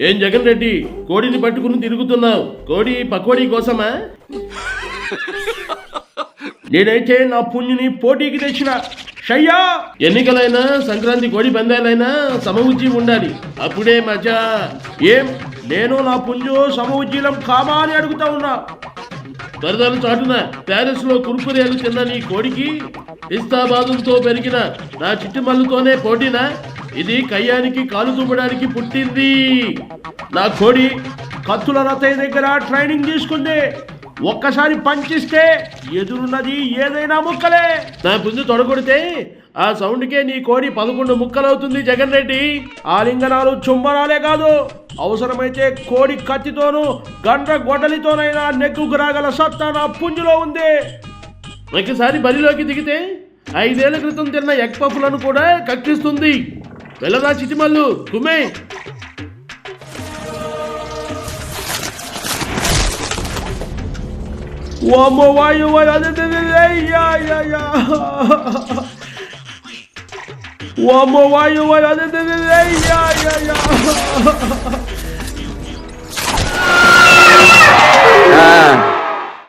ఏం జగన్ రెడ్డి, కోడిని పట్టుకుని తిరుగుతున్నావు? కోడి పకోడీ కోసమా? నేనైతే నా పుంజుని పోటీకి తెచ్చిన షయ్యా. ఎన్నికలైనా సంక్రాంతి కోడి పందాలైనా సమఉజ్జీ ఉండాలి, అప్పుడే మజా. ఏం నేను నా పుంజు సమఉజ్జీలం కామా అని అడుగుతా ఉన్నా. వరదల చాటున ప్యారిస్ లో కుర్కురేలు తిన్న నీ కోడికి పిస్తాబాదులతో పెరిగిన నా చిట్టుమల్లుతోనే పోటీనా? ఇది కయ్యానికి కాలు చూపడానికి పుట్టింది. నా కోడి కత్తుల రతయ్య దగ్గర ట్రైనింగ్ తీసుకుంది. ఒక్కసారి పంచిస్తే ఎదురున్నది ఏదైనా ముక్కలే. నా పుంజు తొడగొడితే ఆ సౌండ్కే నీ కోడి 11 ముక్కలవుతుంది జగన్ రెడ్డి. ఆలింగనాలు చుంబనాలే కాదు, అవసరమైతే కోడి కత్తితోనూ గండ్ర గొడ్డలితోనైనా నెగ్గుకు రాగల సత్తా నా పుంజులో ఉంది. ఒకసారి బరిలోకి దిగితే 5 ఏళ్ల క్రితం తిన్న ఎగ్ పఫ్లను కూడా కక్కిస్తుంది. వెళ్ళరా చిటిమల్లు, కుమ్మే. వామ్మో వాయు వామ్మో వాయు